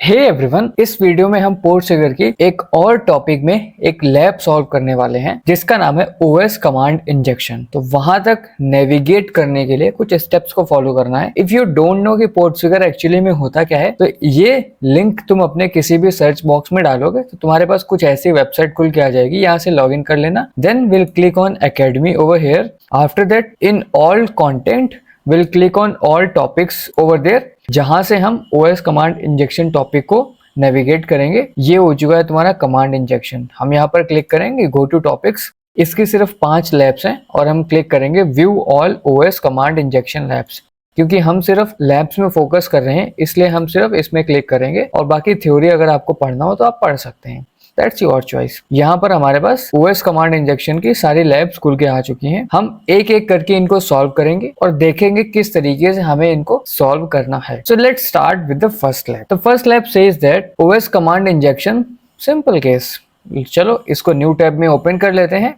Hey everyone, इस video में हम पोर्टसुगर की एक और टॉपिक में एक लैब सॉल्व करने वाले हैं जिसका नाम है ओएस कमांड इंजेक्शन। तो वहां तक नेविगेट करने के लिए कुछ स्टेप्स को फॉलो करना है। इफ यू डोंट नो कि पोर्टसुगर एक्चुअली में होता क्या है, तो ये लिंक तुम अपने किसी भी सर्च बॉक्स में डालोगे तो तुम्हारे पास कुछ ऐसी वेबसाइट खुल के आ जाएगी। यहाँ से लॉग इन कर लेना, then will click on academy over here. After that in all content will click on all topics over there, जहां से हम ओएस कमांड इंजेक्शन टॉपिक को नेविगेट करेंगे। ये हो चुका है तुम्हारा कमांड इंजेक्शन। हम यहाँ पर क्लिक करेंगे गो टू टॉपिक्स। इसकी सिर्फ 5 लैब्स हैं और हम क्लिक करेंगे view all OS command injection labs. क्योंकि हम सिर्फ लैब्स में फोकस कर रहे हैं इसलिए हम सिर्फ इसमें क्लिक करेंगे, और बाकी थ्योरी अगर आपको पढ़ना हो तो आप पढ़ सकते हैं। That's your choice. यहाँ पर हमारे पास ओएस कमांड इंजेक्शन की सारी लैब्स खुल के आ चुकी हैं। हम एक एक करके इनको सॉल्व करेंगे और देखेंगे किस तरीके से हमें इनको सॉल्व करना है। So let's start with the first lab. The first lab says that OS command injection simple case. चलो इसको न्यू टैब में ओपन कर लेते हैं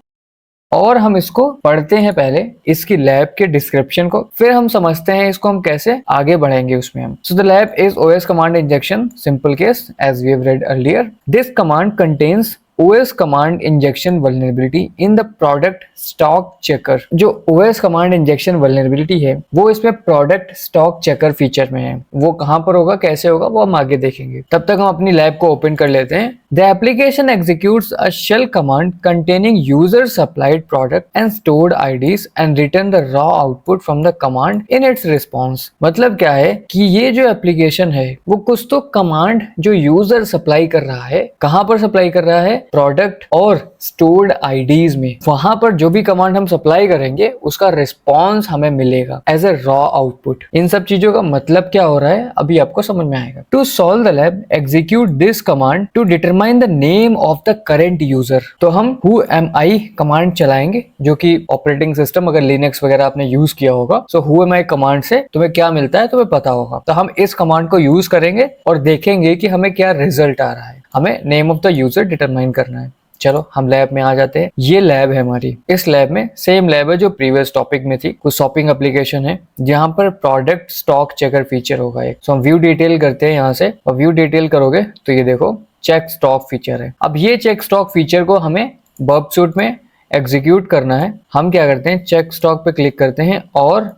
और हम इसको पढ़ते हैं पहले इसकी लैब के डिस्क्रिप्शन को, फिर हम समझते हैं इसको हम कैसे आगे बढ़ेंगे उसमें हम। So the lab is OS command injection simple case as we have read earlier. This command contains OS command injection vulnerability in the product stock checker. जो OS कमांड इंजेक्शन वल्नरेबिलिटी है वो इसमें प्रोडक्ट स्टॉक चेकर फीचर में है। वो कहां पर होगा, कैसे होगा, वो हम आगे देखेंगे। तब तक हम अपनी लैब को ओपन कर लेते हैं। The application executes a shell command containing user supplied product and stored IDs and return the raw output from the command in its response. मतलब क्या है कि ये जो एप्लीकेशन है वो कुछ तो कमांड जो यूजर सप्लाई कर रहा है, कहां पर सप्लाई कर रहा है, प्रोडक्ट और स्टोर्ड आईडीज में। वहां पर जो भी कमांड हम सप्लाई करेंगे उसका रिस्पॉन्स हमें मिलेगा एज ए रॉ आउटपुट। इन सब चीजों का मतलब क्या हो रहा है अभी आपको समझ में आएगा। To solve the lab execute this command to determine the name of the current user. तो हम who am I कमांड चलाएंगे, जो कि ऑपरेटिंग सिस्टम अगर लिनक्स वगैरह आपने यूज किया होगा, सो who am I कमांड से तुम्हें क्या मिलता है तुम्हें पता होगा। तो हम इस कमांड को यूज करेंगे और देखेंगे कि हमें क्या रिजल्ट आ रहा है। हमें name of the user determine करना है। चलो हम लैब में आ जाते हैं। ये लैब है हमारी। इस लैब में सेम लैब है जो प्रीवियस टॉपिक में थी। कुछ शॉपिंग एप्लीकेशन है जहां पर प्रोडक्ट स्टॉक चेकर फीचर होगा एक। सो हम व्यू डिटेल करते हैं यहाँ से, और व्यू डिटेल करोगे तो ये देखो चेक स्टॉक फीचर है। अब ये चेक स्टॉक फीचर को हमें वर्ब सूट में एग्जीक्यूट करना है। हम क्या करते हैं, चेक स्टॉक पे क्लिक करते हैं और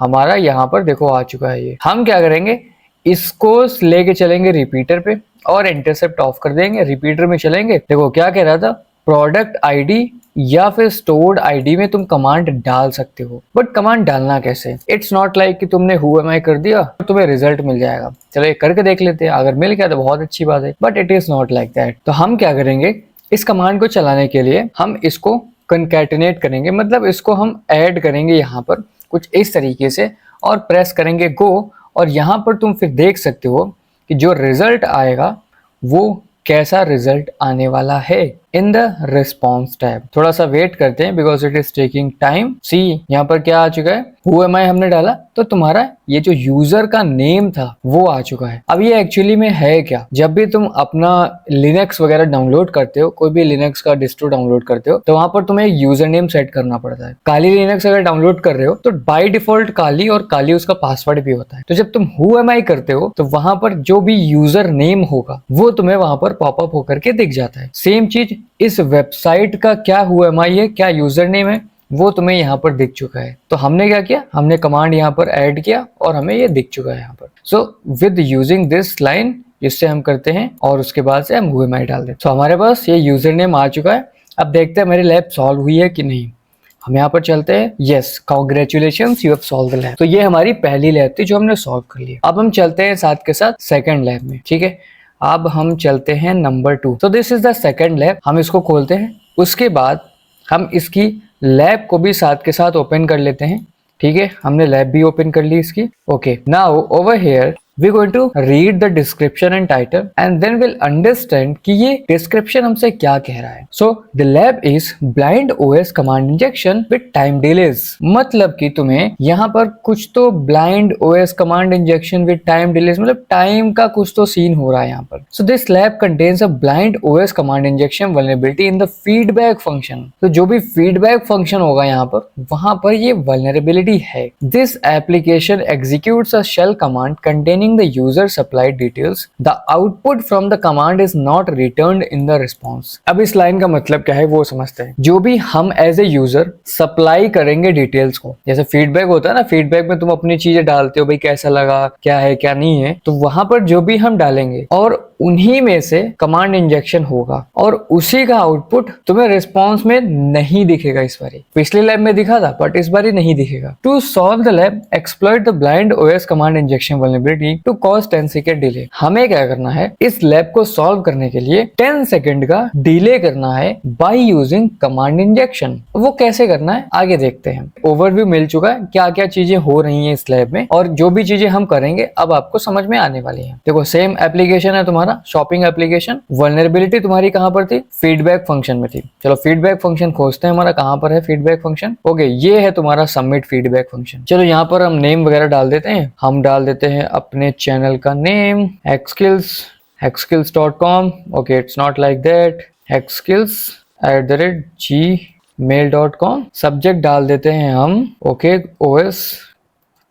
हमारा यहाँ पर देखो आ चुका है ये। हम क्या करेंगे, इसको लेके चलेंगे रिपीटर पे और इंटरसेप्ट ऑफ कर देंगे। रिपीटर में चलेंगे, देखो क्या कह रहा था, प्रोडक्ट आईडी या फिर स्टोर्ड आईडी में तुम कमांड डाल सकते हो, बट कमांड डालना कैसे। इट्स नॉट लाइक कि तुमने who am I कर दिया तो तुम्हें रिजल्ट मिल जाएगा। चलो ये करके देख लेते हैं, अगर मिल गया तो बहुत अच्छी बात है, but it is not like that. तो हम क्या करेंगे, इस कमांड को चलाने के लिए हम इसको कंकैटिनेट करेंगे, मतलब इसको हम ऐड करेंगे यहाँ पर कुछ इस तरीके से और प्रेस करेंगे गो। और यहाँ पर तुम फिर देख सकते हो कि जो रिजल्ट आएगा वो कैसा रिजल्ट आने वाला है इन द रिस्पॉन्स टैब। थोड़ा सा वेट करते हैं because it is taking time. See यहाँ पर क्या आ चुका है, who am I हमने डाला तो तुम्हारा ये जो यूजर का नेम था वो आ चुका है। अब ये एक्चुअली में है क्या, जब भी तुम अपना लिनक्स वगैरह डाउनलोड करते हो, कोई भी लिनक्स का डिस्ट्रो डाउनलोड करते हो, तो वहां पर तुम्हें एक यूजर नेम सेट करना पड़ता है। काली लिनक्स अगर डाउनलोड कर रहे हो तो बाय डिफॉल्ट काली, और काली उसका पासवर्ड भी होता है। तो जब तुम who am I करते हो तो वहां पर जो भी यूजर नेम होगा वो तुम्हें वहां पर पॉपअप होकर के दिख जाता है। सेम चीज इस वेबसाइट का क्या who am I है, क्या यूजर नेम है, वो तुम्हें यहाँ पर दिख चुका है। तो हमने क्या किया, हमने कमांड यहाँ पर ऐड किया और हमें ये दिख चुका है यहाँ पर। So with using this line, इससे हम करते हैं और उसके बाद से हम who am I डाल देते। तो हमारे पास ये यूजर नेम आ चुका है। अब देखते हैं मेरी लैब सॉल्व हुई है कि नहीं। हम यहाँ पर चलते हैं, yes congratulations you have solve the lab. तो ये हमारी पहली लैब थी जो हमने सॉल्व कर ली। अब हम चलते हैं साथ के साथ सेकंड लैब में, ठीक है। अब हम चलते हैं नंबर 2। तो this is the second lab. हम इसको खोलते हैं, उसके बाद हम इसकी लैब को भी साथ के साथ ओपन कर लेते हैं, ठीक है। हमने लैब भी ओपन कर ली इसकी। Okay, now over here we going to read the description and title and then we'll understand कि ये description हमसे क्या कह रहा है। So the lab is blind OS command injection with time delays। मतलब कि तुम्हें यहाँ पर कुछ तो blind OS command injection with time delays, मतलब टाइम का कुछ तो सीन हो रहा है यहाँ पर। So this lab contains a blind OS command injection vulnerability in the feedback function। तो जो भी feedback function होगा यहाँ पर, वहां पर ये vulnerability है। This application executes a shell command containing containing the user supplied details, the output from the command is not returned in the response. अब इस लाइन का मतलब क्या है वो समझते हैं। जो भी हम एज ए यूजर सप्लाई करेंगे डिटेल्स को, जैसे फीडबैक होता है ना, फीडबैक में तुम अपनी चीजें डालते हो, भाई कैसा लगा, क्या है क्या नहीं है, तो वहां पर जो भी हम डालेंगे और उन्हीं में से कमांड इंजेक्शन होगा और उसी का आउटपुट तुम्हें रिस्पॉन्स में नहीं दिखेगा। इस बार पिछले लैब में दिखा था बट इस बार नहीं दिखेगा। To solve the lab exploit the blind OS command injection vulnerability to cause 10 second delay. हमें क्या करना है, इस लैब को सॉल्व करने के लिए 10 सेकेंड का डिले करना है बाय यूजिंग कमांड इंजेक्शन। वो कैसे करना है आगे देखते हैं। ओवरव्यू मिल चुका है क्या क्या चीजें हो रही है इस लैब में, और जो भी चीजें हम करेंगे अब आपको समझ में आने वाली है। देखो सेम एप्लीकेशन है तुम्हारा शॉपिंग एप्लीकेशन, वल्नरेबिलिटी तुम्हारी कहां पर थी, फीडबैक फंक्शन में थी। चलो फीडबैक फंक्शन खोजते हैं, हमारा कहां पर है फीडबैक फंक्शन। ओके ये है तुम्हारा सबमिट फीडबैक फंक्शन। चलो यहाँ पर हम नेम वगैरह डाल देते हैं। हम डाल देते हैं अपने चैनल का name hackskills.com। Okay it's not like that, hackskills@gmail.com। Subject डाल देते हैं हम okay OS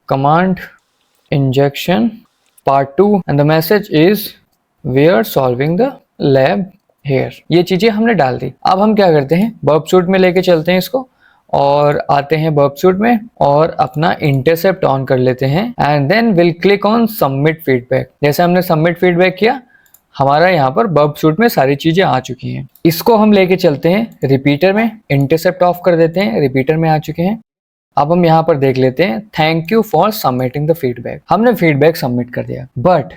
command injection part 2 and the message is we are solving the lab here. ये चीजें हमने डाल दी। अब हम क्या करते हैं, वर्ब सूट में लेके चलते हैं इसको और आते हैं वर्ब सूट में और अपना इंटरसेप्ट ऑन कर लेते हैं and then will click on submit feedback. जैसे हमने सबमिट फीडबैक किया, हमारा यहाँ पर वर्ब सूट में सारी चीजें आ चुकी हैं। इसको हम लेके चलते हैं रिपीटर में, इंटरसेप्ट ऑफ कर देते हैं, रिपीटर में आ चुके हैं। अब हम यहाँ पर देख लेते हैं thank you for submitting the feedback. हमने फीडबैक सबमिट कर दिया, बट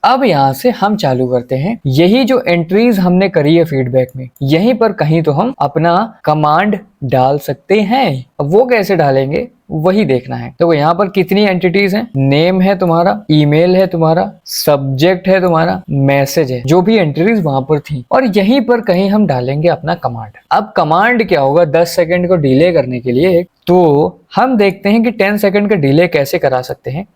अब यहाँ से हम चालू करते हैं। यही जो एंट्रीज हमने करी है फीडबैक में, यहीं पर कहीं तो हम अपना कमांड डाल सकते हैं। अब वो कैसे डालेंगे वही देखना है। तो यहाँ पर कितनी एंटिटीज हैं, नेम है तुम्हारा, ईमेल है तुम्हारा, सब्जेक्ट है तुम्हारा, मैसेज है, जो भी एंट्रीज वहां पर थी, और यहीं पर कहीं हम डालेंगे अपना कमांड। अब कमांड क्या होगा 10 सेकंड को डिले करने के लिए, तो हम देखते हैं कि 10 सेकंड का डिले कैसे करा सकते हैं।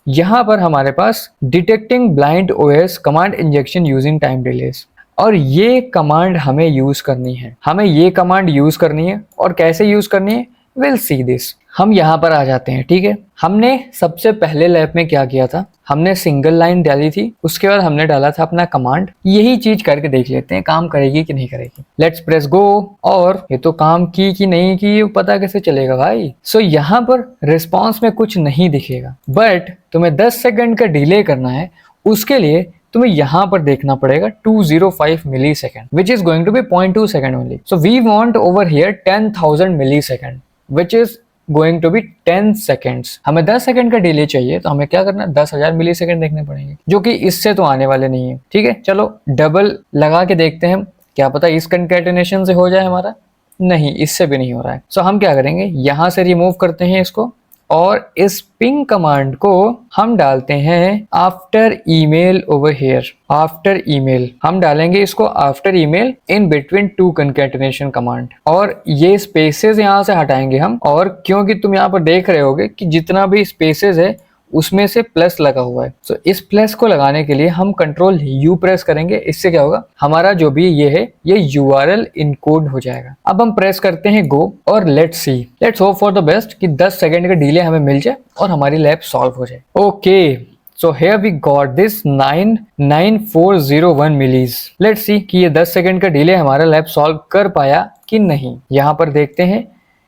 यहाँ पर हमारे पास detecting blind OS command injection using time delays, और ये कमांड हमें यूज करनी है। हमें ये कमांड यूज करनी है और कैसे यूज करनी है, विल सी दिस। हम यहाँ पर आ जाते हैं, ठीक है। हमने सबसे पहले लैब में क्या किया था, हमने सिंगल लाइन डाली थी, उसके बाद हमने डाला था अपना कमांड। यही चीज करके देख लेते हैं काम करेगी कि नहीं करेगी। लेट्स प्रेस गो। और ये तो काम की कि नहीं की पता कैसे चलेगा भाई। सो यहाँ पर रिस्पॉन्स में कुछ नहीं दिखेगा, बट तुम्हें 10 सेकंड का डिले करना है। उसके लिए तुम्हें यहाँ पर देखना पड़ेगा 205 millisecond which is going to be 0.2 second only. So we want over here 10,000 millisecond which is going to be 10 seconds. हमें 10 सेकंड का डिले चाहिए, तो हमें क्या करना है 10,000 मिली सेकेंड देखने पड़ेंगे, जो कि इससे तो आने वाले नहीं है। ठीक है, चलो डबल लगा के देखते हैं, क्या पता इस कंकैटिनेशन से हो जाए हमारा। नहीं, इससे भी नहीं हो रहा है। सो हम क्या करेंगे, यहां से रिमूव करते हैं इसको, और इस पिंग कमांड को हम डालते हैं after email over here. After email हम डालेंगे इसको, after email in between 2 concatenation command, और ये स्पेसेस यहाँ से हटाएंगे हम। और क्योंकि तुम यहाँ पर देख रहे होगे कि जितना भी स्पेसेस है उसमें से प्लस लगा हुआ है। सो इस प्लस को लगाने के लिए हम कंट्रोल यू प्रेस करेंगे। इससे क्या होगा, हमारा जो भी ये है ये यूआरएल इनकोड हो जाएगा। अब हम प्रेस करते हैं गो, और let's C, let's hope for the best कि 10 सेकंड का डिले हमें मिल जाए और हमारी लैब सॉल्व हो जाए। Okay, so here we got this 99401 millis. Let's see कि ये 10 सेकंड का डिले हमारा लैब सॉल्व कर पाया कि नहीं। यहाँ पर देखते हैं,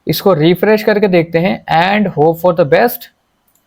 इसको रिफ्रेश करके देखते हैं, and hope for the best,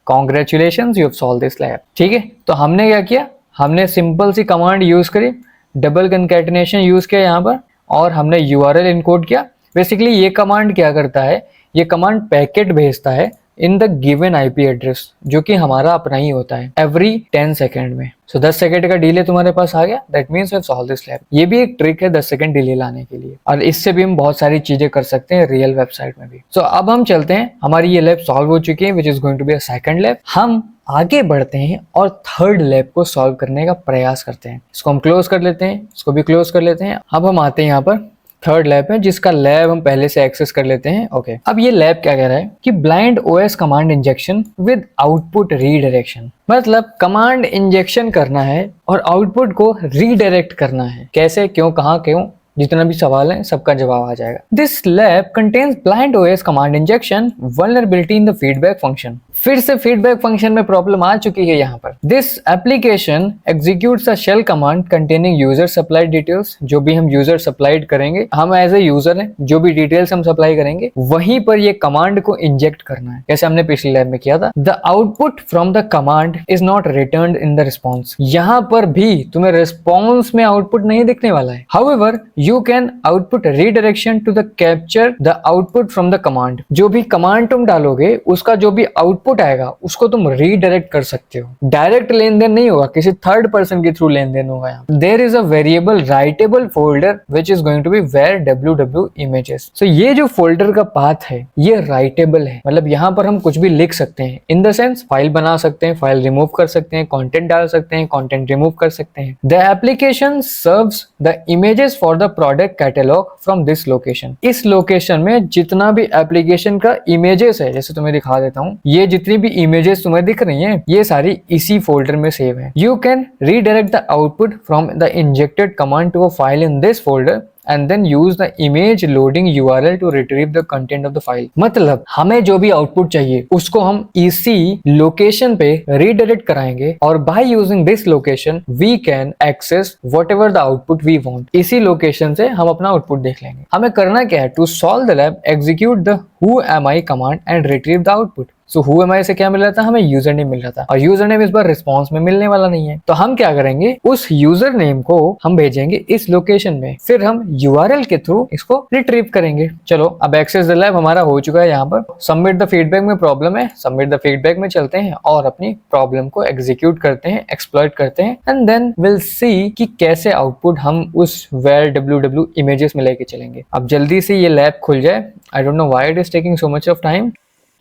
congratulations you have solve this lab. ठीक है, तो हमने क्या किया, हमने सिंपल सी कमांड यूज करी, डबल कंकैटिनेशन यूज किया यहाँ पर, और हमने यूआरएल इनकोड किया। बेसिकली ये कमांड क्या करता है, ये कमांड पैकेट भेजता है in the given IP address, जो कि हमारा अपना ही होता है एवरी 10 सेकंड में। सो 10 सेकंड का डिले तुम्हारे पास आ गया, that means we have solve this lab. ये भी एक ट्रिक है 10 सेकंड डिले लाने के लिए, और इससे भी हम बहुत सारी चीजें कर सकते हैं रियल वेबसाइट में भी। सो अब हम चलते हैं, हमारी ये लैब सॉल्व हो चुकी है, which is going to be a second lab. हम आगे बढ़ते हैं और थर्ड लैब को सॉल्व करने का प्रयास करते हैं। इसको हम क्लोज कर लेते हैं, इसको भी क्लोज कर लेते हैं। अब हम आते हैं यहाँ पर थर्ड लैब है, जिसका लैब हम पहले से एक्सेस कर लेते हैं। ओके, अब ये लैब क्या कह रहा है कि blind OS command injection with output redirection, मतलब कमांड इंजेक्शन करना है और आउटपुट को रीडायरेक्ट करना है। कैसे, क्यों, कहाँ, क्यों, जितना भी सवाल है सबका जवाब आ जाएगा। This lab contains blind OS command injection vulnerability in the feedback function. फिर से फीडबैक फंक्शन में प्रॉब्लम आ चुकी है यहाँ पर। This application executes a shell command containing user supplied details. जो भी हम यूजर सप्लाइड करेंगे, हम एज ए यूजर है, जो भी डिटेल्स हम सप्लाई करेंगे वहीं पर ये कमांड को इंजेक्ट करना है, जैसे हमने पिछले लैब में किया था। The output from the command is not returned in the response. यहाँ पर भी तुम्हें रिस्पॉन्स में आउटपुट नहीं दिखने वाला है। However you can output redirection to the capture the output from the command. जो भी कमांड तुम डालोगे उसका जो भी आउटपुट आएगा उसको तुम रीडायरेक्ट कर सकते हो। डायरेक्ट लेन देन नहीं होगा, किसी थर्ड पर्सन के थ्रू लेन देन होगा। यहाँ there is a variable writable folder which is going to be where www images। So ये जो फोल्डर का पाथ है ये राइटेबल है, मतलब यहाँ पर हम कुछ भी लिख सकते हैं। इन द सेंस फाइल बना सकते हैं, फाइल रिमूव कर सकते हैं, कंटेंट डाल सकते हैं, कंटेंट रिमूव कर सकते हैं। The application serves the images for the product catalogue from this location. इस लोकेशन में जितना भी एप्लीकेशन का इमेजेस है, जैसे तुम्हें दिखा देता हूँ, ये जितनी भी इमेजेस तुम्हें दिख रही हैं ये सारी इसी फोल्डर में सेव है। You can redirect the output from the injected command to a file in this folder and then use the image loading URL to retrieve the content of the file। मतलब हमें जो भी output चाहिए उसको हम इसी location पे redirect कराएंगे और by using this location we can access whatever the output we want। इसी लोकेशन से हम अपना आउटपुट देख लेंगे। हमें करना क्या है? To solve the lab, execute the whoami command and retrieve the output। So whoami से क्या मिल रहा था? हमें यूजर नेम मिल रहा था और यूजर नेम इस बार रिस्पॉन्स में मिलने वाला नहीं है। तो हम क्या करेंगे, उस यूजर नेम को हम भेजेंगे इस लोकेशन में, फिर हम URL के थ्रू इसको रिट्रीव करेंगे। चलो अब एक्सेस द लैब हमारा हो चुका है। यहाँ पर सबमिट द फीडबैक में प्रॉब्लम है, सबमिट द फीडबैक में चलते हैं और अपनी प्रॉब्लम को एग्जीक्यूट करते हैं, एक्सप्लॉइट करते हैं एंड देन विल सी कि कैसे आउटपुट हम उस वेयर www इमेजेस में लेके चलेंगे। अब जल्दी से ये लैब खुल जाए। I don't know why it is taking so much of time.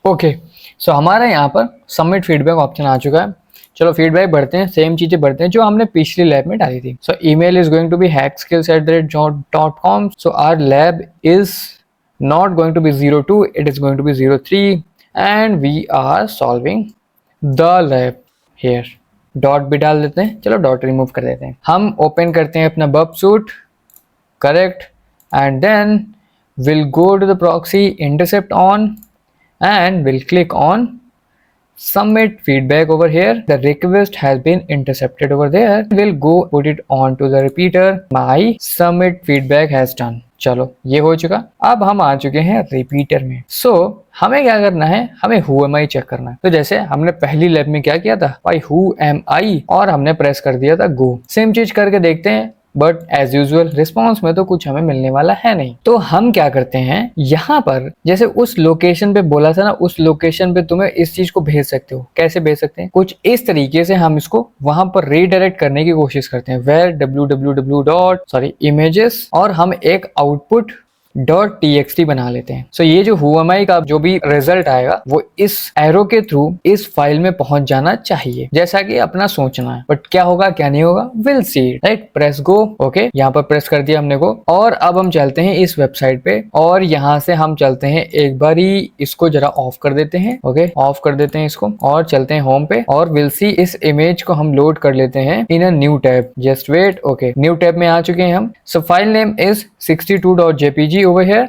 Okay, so हमारा यहाँ पर सबमिट फीडबैक ऑप्शन आ चुका है। चलो फीडबैक भरते हैं, सेम चीजें भरते हैं जो हमने पिछली लैब में डाली थी। So email is going to be hackskills@.com। So our lab is not going to be 02, it is going to be 03 and we are solving the lab here. Dot भी डाल देते हैं, चलो डॉट रिमूव कर देते हैं। हम ओपन करते हैं अपना बब suite, correct, and then will go to the proxy, intercept on and we'll click on submit feedback over here. The request has been intercepted over there. We'll go put it on to the repeater. My submit feedback has done। चलो ये हो चुका। अब हम आ चुके हैं repeater में। सो हमें क्या करना है, हमें who am I चेक करना है। तो जैसे हमने पहली लैब में क्या किया था, भाई who am I और हमने प्रेस कर दिया था go। सेम चीज करके देखते हैं, बट एज यूजुअल रिस्पॉन्स में तो कुछ हमें मिलने वाला है नहीं। तो हम क्या करते हैं, यहाँ पर जैसे उस लोकेशन पे बोला था ना, उस लोकेशन पे तुम्हें इस चीज को भेज सकते हो। कैसे भेज सकते हैं? कुछ इस तरीके से हम इसको वहां पर रीडायरेक्ट करने की कोशिश करते हैं, वेयर www images और हम एक आउटपुट .txt बना लेते हैं। सो ये जो whoami का जो भी रिजल्ट आएगा वो इस एरो के थ्रू इस फाइल में पहुंच जाना चाहिए, जैसा कि अपना सोचना है। बट क्या होगा क्या नहीं होगा, will see, right. Press go. Okay, यहाँ पर प्रेस कर दिया हमने को और अब हम चलते हैं इस वेबसाइट पे और यहाँ से हम चलते हैं, एक बार ही इसको जरा ऑफ कर देते हैं। ओके, ऑफ कर देते हैं इसको और चलते हैं होम पे और विल सी इस इमेज को हम लोड कर लेते हैं in a new tab. Just wait. Okay, new tab में आ चुके हैं हम। So file name is 62.jpg over here.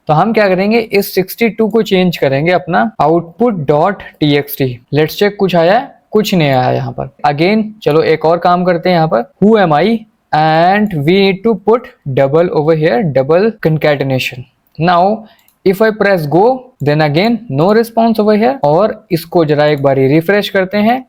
तो हम क्या करेंगे, इस 62 को चेंज करेंगे अपना output.txt। लेट्स चेक कुछ आया है, कुछ नहीं आया यहाँ पर। अगेन चलो एक और काम करते हैं यहाँ पर, who am I and we need to put double over here, double concatenation। Now if I press go then again no response over here और इसको जरा एक बारी रिफ्रेश करते हैं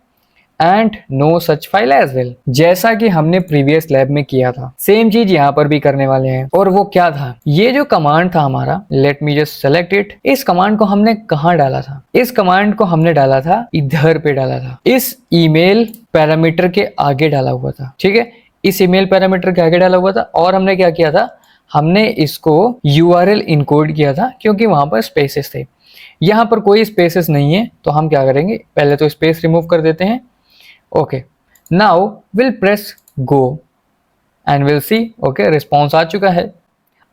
and no such file as well. जैसा कि हमने प्रीवियस लैब में किया था सेम चीज यहाँ पर भी करने वाले हैं। और वो क्या था, ये जो कमांड था हमारा, let me just select it. इस कमांड को हमने कहाँ डाला था, इस कमांड को हमने डाला था इधर पे डाला था, इस ईमेल पैरामीटर के आगे डाला हुआ था। ठीक है, इस ईमेल पैरामीटर के आगे डाला हुआ था और हमने क्या किया था, हमने इसको URL इनकोड किया था क्योंकि वहां पर स्पेसेस थे। यहाँ पर कोई स्पेसेस नहीं है तो हम क्या करेंगे, पहले तो स्पेस रिमूव कर देते हैं। Okay, now will press go and will see. Okay, response आ चुका है।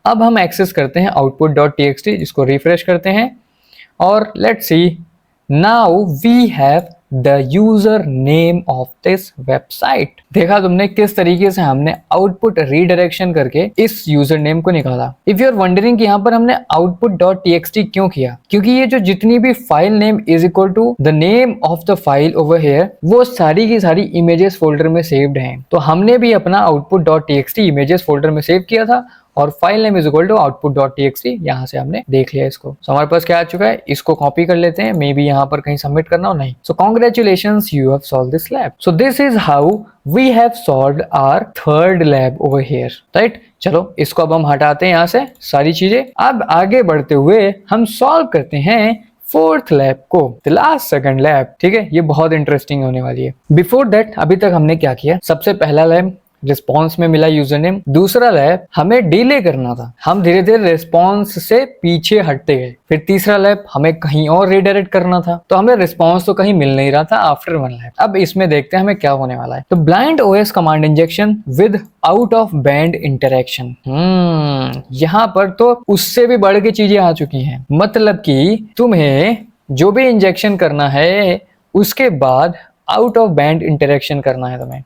अब हम एक्सेस करते हैं output.txt, जिसको रिफ्रेश करते हैं और let's see, now we have the user name of this website. देखा तुमने किस तरीके से हमने आउटपुट रीडायरेक्शन करके इस यूजर नेम को निकाला। इफ यू आर वंडरिंग कि यहाँ पर हमने output.txt क्यों किया, क्योंकि ये जो जितनी भी file name is equal to the name of the file over here, वो सारी की सारी इमेजेस फोल्डर में सेव्ड हैं। तो हमने भी अपना output.txt इमेजेस फोल्डर में सेव किया था और file name is equal to output.txt। यहाँ से हमने देख लिया इसको। So, हमारे पास क्या आ चुका है, इसको कॉपी कर लेते हैं, मे बी यहाँ पर कहीं सबमिट करना हो, नहीं। So congratulations, you have solve this lab. So this is how we have solved our third lab over here, right. चलो इसको अब हम हटाते हैं यहाँ से सारी चीजें। अब आगे बढ़ते हुए हम सॉल्व करते हैं फोर्थ लैब को, द लास्ट सेकंड लैब। ठीक है, ये बहुत इंटरेस्टिंग होने वाली है। बिफोर दैट अभी तक हमने क्या किया, सबसे पहला लैब रिस्पॉन्स में मिला यूजर नेम, दूसरा लैब हमें डिले करना था, हम धीरे धीरे रिस्पॉन्स से पीछे हटते गए। फिर तीसरा लैब हमें कहीं और रिडायरेक्ट करना था, तो हमें रिस्पॉन्स तो कहीं मिल नहीं रहा था आफ्टर वन लैब। अब इसमें देखते हैं हमें क्या होने वाला है। तो blind OS command injection with out of band interaction. यहाँ पर तो उससे भी बढ़ के चीजें आ चुकी हैं। मतलब कि तुम्हें जो भी इंजेक्शन करना है उसके बाद आउट ऑफ बैंड इंटरेक्शन करना है तुम्हें।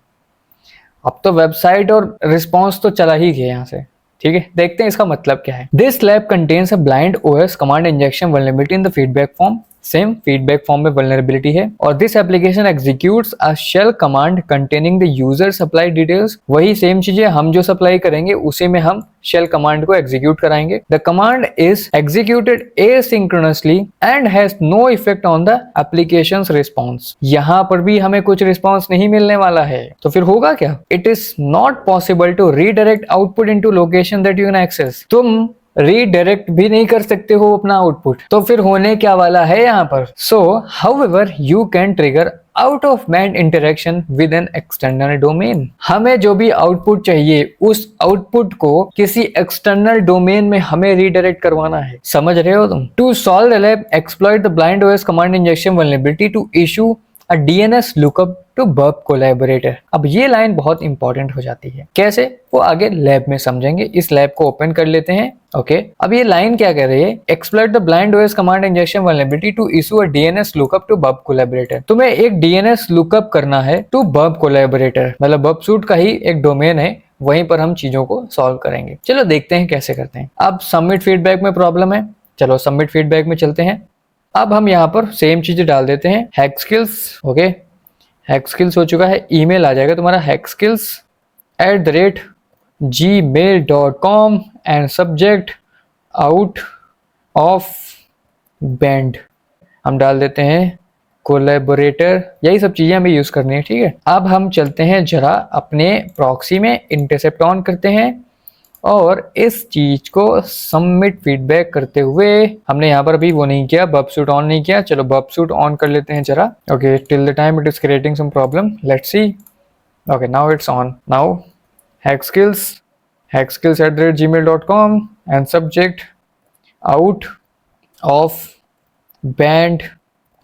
अब तो वेबसाइट और रिस्पॉन्स तो चला ही गया यहाँ से। ठीक है, देखते हैं इसका मतलब क्या है। This lab contains a blind OS command injection vulnerability in the feedback form. Same feedback form में वल्नरेबिलिटी है और this application executes a shell command containing the user supply details. वही सेम चीजें हम जो सप्लाई करेंगे उसी में हम शेल कमांड को एग्जीक्यूट कराएंगे। The command is executed asynchronously and has no effect on the application's response. यहाँ पर भी हमें कुछ रिस्पॉन्स नहीं मिलने वाला है, तो फिर होगा क्या। It is not possible to redirect output into location that you can access. तुम रीडायरेक्ट भी नहीं कर सकते हो अपना आउटपुट, तो फिर होने क्या वाला है यहाँ पर। सो however you can trigger out of band interaction with an external domain. हमें जो भी आउटपुट चाहिए उस आउटपुट को किसी एक्सटर्नल डोमेन में हमें रीडायरेक्ट करवाना है। समझ रहे हो तुम। To solve the lab exploit the blind OS command injection vulnerability to issue a DNS lookup to burp collaborator. अब ये लाइन बहुत इंपॉर्टेंट हो जाती है। कैसे, वो आगे लैब में समझेंगे। इस लैब को ओपन कर लेते हैं। ओके, अब ये लाइन क्या कह रही है, exploit the blind OS command injection vulnerability to issue a DNS lookup to burp collaborator. तुम्हें एक डीएनएस लुकअप करना है टू बर्ब कोलैबोरेटर, मतलब बर्ब सूट का ही एक डोमेन है, वहीं पर हम चीजों को सॉल्व करेंगे। चलो देखते हैं कैसे करते हैं। अब सबमिट फीडबैक में प्रॉब्लम है, चलो सबमिट फीडबैक में चलते हैं। अब हम यहाँ पर सेम चीजें डाल देते हैं, hack skills. Okay, hack skills हो चुका है, ईमेल आ जाएगा तुम्हारा hackskills@gmail.com and subject out of band हम डाल देते हैं कोलैबोरेटर। यही सब चीजें हमें यूज करनी है। ठीक है, अब हम चलते हैं जरा अपने प्रॉक्सी में, इंटरसेप्ट ऑन करते हैं और इस चीज को सबमिट फीडबैक करते हुए हमने यहाँ पर अभी वो नहीं किया, बर्ब सूट ऑन नहीं किया। चलो बर्ब सूट ऑन कर लेते हैं जरा। Okay, till the time it is creating some problem, let's see. Okay, now it's on. Now hackskills@gmail.com and subject out of band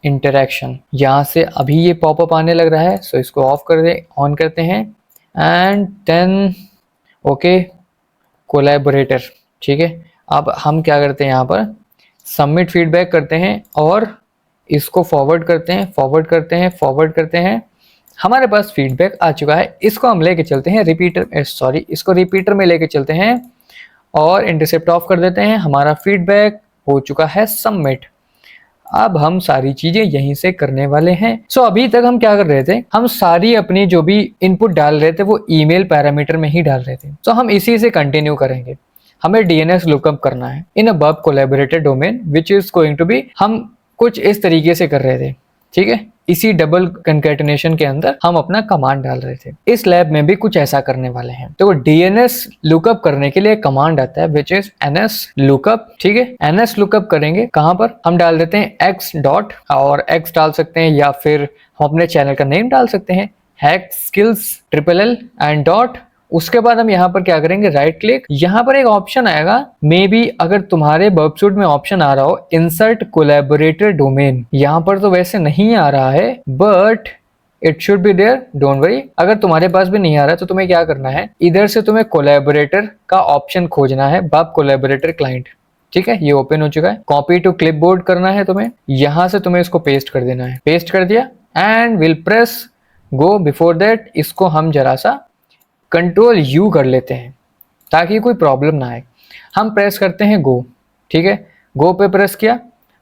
interaction. यहाँ से अभी ये पॉपअप आने लग रहा है, सो इसको ऑफ कर दे, ऑन करते हैं एंड देन ओके कोलैबोरेटर। ठीक है, अब हम क्या करते हैं, यहाँ पर सबमिट फीडबैक करते हैं और इसको फॉरवर्ड करते हैं, फॉरवर्ड करते हैं, फॉरवर्ड करते हैं। हमारे पास फीडबैक आ चुका है, इसको हम लेके चलते हैं रिपीटर, सॉरी इसको रिपीटर में लेके चलते हैं और इंटरसेप्ट ऑफ कर देते हैं। हमारा फीडबैक हो चुका है सबमिट। अब हम सारी चीजें यहीं से करने वाले हैं। सो अभी तक हम क्या कर रहे थे, हम सारी अपनी जो भी इनपुट डाल रहे थे वो ईमेल पैरामीटर में ही डाल रहे थे। सो हम इसी से कंटिन्यू करेंगे। हमें डीएनएस लुकअप करना है in a Burp collaborator domain which is going to be, हम कुछ इस तरीके से कर रहे थे। ठीक है, इसी डबल कंकैटिनेशन के अंदर हम अपना कमांड डाल रहे थे। इस लैब में भी कुछ ऐसा करने वाले हैं। तो डीएनएस लुकअप करने के लिए कमांड आता है विच इज ns lookup। ठीक है, ns lookup करेंगे कहां पर, हम डाल देते हैं x डॉट, और x डाल सकते हैं या फिर हम अपने चैनल का नेम डाल सकते हैं hackskills एंड डॉट। उसके बाद हम यहाँ पर क्या करेंगे, राइट क्लिक, यहाँ पर एक ऑप्शन आएगा, मे बी अगर तुम्हारे बर्ब सूट में ऑप्शन आ रहा हो इंसर्ट कोलैबोरेटर डोमेन। यहाँ पर तो वैसे नहीं आ रहा है but it should be there, don't worry. अगर तुम्हारे पास भी नहीं आ रहा तो तुम्हें क्या करना है, इधर से तुम्हें कोलैबोरेटर का ऑप्शन खोजना है, बर्ब कोलैबोरेटर क्लाइंट। ठीक है, ये ओपन हो चुका है। कॉपी टू क्लिपबोर्ड करना है तुम्हें, यहाँ से तुम्हें इसको पेस्ट कर देना है। पेस्ट कर दिया and will press go. Before that इसको हम जरा सा कंट्रोल यू कर लेते हैं ताकि कोई प्रॉब्लम ना आए। हम प्रेस करते हैं गो, ठीक है, गो पे प्रेस किया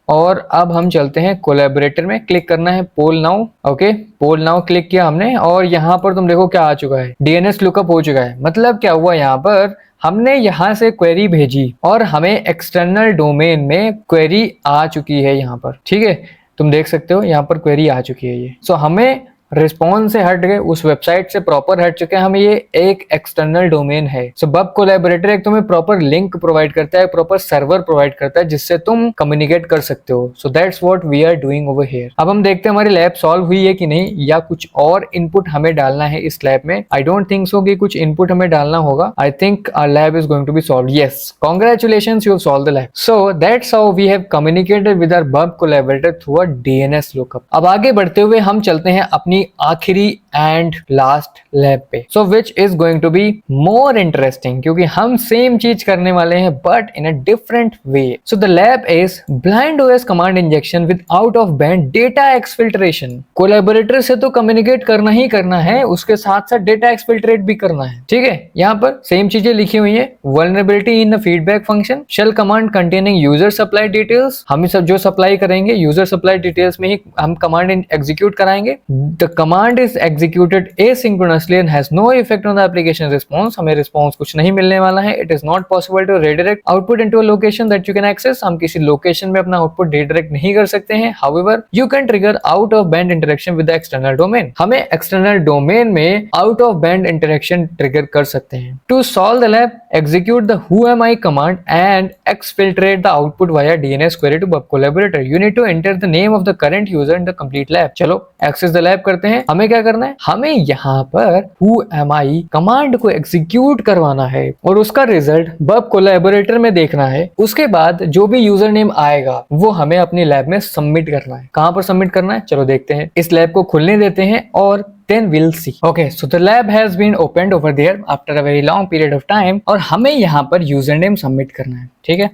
और अब हम चलते हैं कोलैबोरेटर में, क्लिक करना है पोल नाउ। ओके, पोल नाउ क्लिक किया हमने और यहाँ पर तुम देखो क्या आ चुका है, डीएनएस लुकअप हो चुका है। मतलब क्या हुआ, यहाँ पर हमने यहाँ से क्वेरी भेजी और हमें एक्सटर्नल डोमेन में क्वेरी आ चुकी है यहाँ पर, ठीक है, तुम देख सकते हो यहाँ पर क्वेरी आ चुकी है ये। सो हमें रिस्पॉन्स से हट गए, उस वेबसाइट से प्रॉपर हट चुके हैं, हमें ये एक एक्सटर्नल डोमेन है। सो बब कोलैबोरेटर एक तुम्हें प्रॉपर लिंक प्रोवाइड करता है, प्रॉपर सर्वर प्रोवाइड करता है जिससे तुम कम्युनिकेट कर सकते हो। So that's what we are doing over here. अब हम देखते हैं हमारी लैब सॉल्व हुई है कि नहीं, या कुछ और इनपुट हमें डालना है इस लैब में। आई डोंट थिंक सो कि कुछ इनपुट हमें डालना होगा। I think our lab is going to be solve. Yes, congratulations, you have solve the lab. So that's how we have communicated with our बब collaborator through a DNS lookup. अब आगे बढ़ते हुए हम चलते हैं अपनी आखिरी एंड लास्ट लैब पे, so which is going to be more interesting, क्योंकि हम सेम चीज करने वाले हैं but in a different way. So the lab is blind OS command injection with out of band data exfiltration. Collaborator से तो communicate करना ही करना है, उसके साथ साथ डेटा एक्सफिल्ट्रेट भी करना है, ठीक है। यहाँ पर सेम चीजें लिखी हुई है, vulnerability in the feedback function, shell command containing user supply details. हम सब जो सप्लाई करेंगे यूजर सप्लाई डिटेल्स में ही हम कमांड एग्जीक्यूट कराएंगे। The command is executed asynchronously and has no effect on the application response। हमें रिस्पॉन्स कुछ नहीं मिलने वाला है। It is not possible to redirect output into a location that you can access। हम किसी लोकेशन में अपना आउटपुट redirect नहीं कर सकते हैं। However, you can trigger out of band interaction with the external domain। हमें external domain में out of band interaction trigger कर सकते हैं। To solve the lab, execute the whoami command and exfiltrate the output via DNS query to bub collaborator। You need to enter the name of the current user in the complete lab। चलो access the lab करते हैं। हमें क्या करना है, हमें यहाँ पर whoami कमांड को एग्जीक्यूट करवाना है और उसका रिजल्ट बब कोलैबोरेटर में देखना है। उसके बाद जो भी यूजर नेम आएगा वो हमें अपनी लैब में सबमिट करना है। कहां पर सबमिट करना है, चलो देखते हैं। इस लैब को खुलने देते हैं और then we'll see। Okay, so the lab has been opened over there after a very long period of time और हमें यहाँ पर यूजर नेम सबमिट करना है, ठीक है।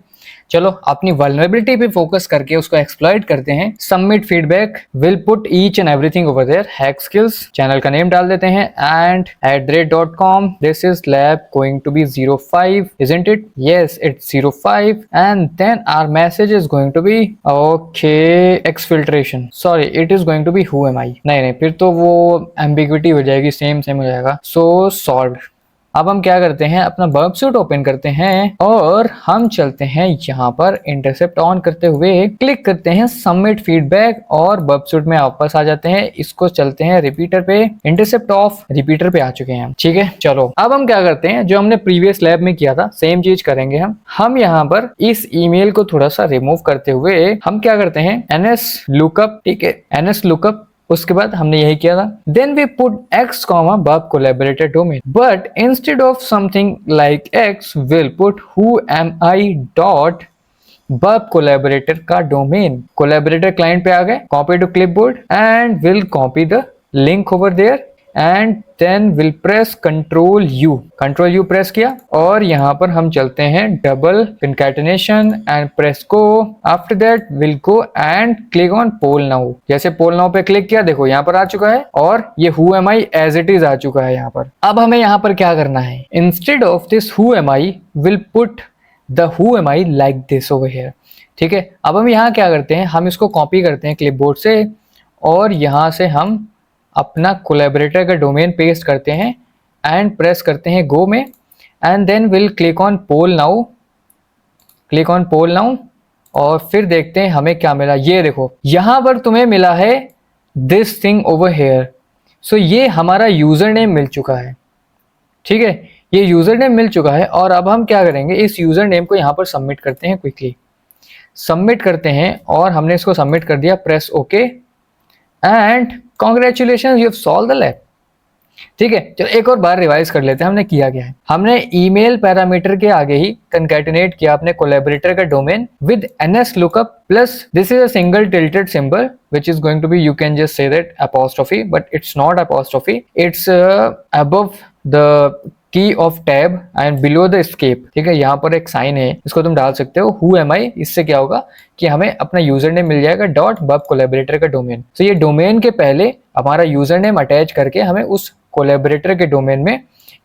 चलो अपनी वल्नरेबिलिटी पे फोकस करके उसको एक्सप्लॉइट करते हैं। Submit feedback, will put each and everything over there. Hack skills, channel का नेम डाल देते हैं and @.com। This is lab going to be 05, isn't it? Yes, it's 05 and then our message is going to be okay exfiltration। Sorry, it is going to be who am I। नहीं, फिर तो वो ambiguity हो जाएगी, same हो जाएगा। सो solve. अब हम क्या करते हैं, अपना बब सूट ओपन करते हैं और हम चलते हैं यहाँ पर इंटरसेप्ट ऑन करते हुए क्लिक करते हैं सबमिट फीडबैक और बब सूट में वापस आ जाते हैं। इसको चलते हैं रिपीटर पे, इंटरसेप्ट ऑफ, रिपीटर पे आ चुके हैं हम, ठीक है। चलो अब हम क्या करते हैं, जो हमने प्रीवियस लैब में किया था सेम चीज करेंगे हम यहाँ पर इस ईमेल को थोड़ा सा रिमूव करते हुए हम क्या करते हैं, ns lookup, ठीक है, ns lookup। उसके बाद हमने यही किया था। Then we put x, bub collaborator domain, but instead of something like x, we'll put whoami dot bub collaborator का डोमेन। collaborator client पे आ गए, copy to clipboard and we'll copy the link over there and then we'll press control u press किया और यहाँ पर हम चलते हैं double concatenation and press go। after that we'll go and click on poll now। जैसे poll now पे click किया, देखो यहाँ पर आ चुका है और ये who am I as it is आ चुका है यहाँ पर। अब हमें यहाँ पर क्या करना है, instead of this who am I we'll put the who am I like this over here, ठीक है। अब हम यहाँ क्या करते हैं, हम इसको कॉपी करते हैं क्लिपबोर्ड से और यहाँ से हम अपना कोलैबोरेटर का डोमेन पेस्ट करते हैं एंड प्रेस करते हैं गो में and then will click on poll now और फिर देखते हैं हमें क्या मिला। ये देखो यहाँ पर तुम्हें मिला है दिस थिंग ओवर हेयर। सो ये हमारा यूजर नेम मिल चुका है, ठीक है, ये यूजर नेम मिल चुका है। और अब हम क्या करेंगे, इस यूजर नेम को यहाँ पर सबमिट करते हैं, क्विकली सबमिट करते हैं और हमने इसको सबमिट कर दिया, press okay and congratulations, you have solve the lab, ठीक है। चलो एक और बार रिवाइज कर लेते हैं हमने किया क्या है। हमने ईमेल पैरामीटर के आगे ही कंकैटिनेट किया अपने कोलैबोरेटर का domain with ns lookup plus this is a single tilted symbol which is going to be, you can just say that apostrophe, but it's not apostrophe, it's above the की of tab and below the escape, ठीक है, यहाँ पर एक sign है, इसको तुम डाल सकते हो हु एम आई। इससे क्या होगा कि हमें अपना यूजर नेम मिल जाएगा डॉट बब कोलैबोरेटर का डोमेन। तो ये डोमेन के पहले हमारा यूजर नेम अटैच करके हमें उस कोलैबोरेटर के डोमेन में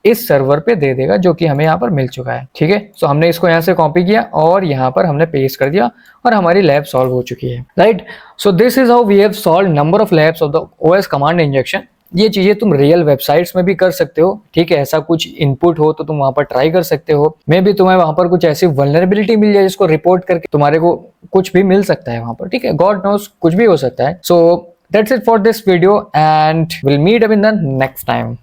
इस सर्वर पे दे देगा, जो कि हमें यहाँ पर मिल चुका है। ठीक है, सो हमने इसको यहाँ से कॉपी किया और यहाँ पर हमने पेस्ट कर दिया और हमारी लैब सॉल्व हो चुकी है, right. So this is how we have solve number of labs of the OS command injection. ये चीजें तुम रियल वेबसाइट्स में भी कर सकते हो, ठीक है, ऐसा कुछ इनपुट हो तो तुम वहां पर ट्राई कर सकते हो। मे भी तुम्हें वहां पर कुछ ऐसी वल्नरेबिलिटी मिल जाए जिसको रिपोर्ट करके तुम्हारे को कुछ भी मिल सकता है वहां पर, ठीक है, गॉड नोस कुछ भी हो सकता है। So that's it for this video and will meet up in the next time.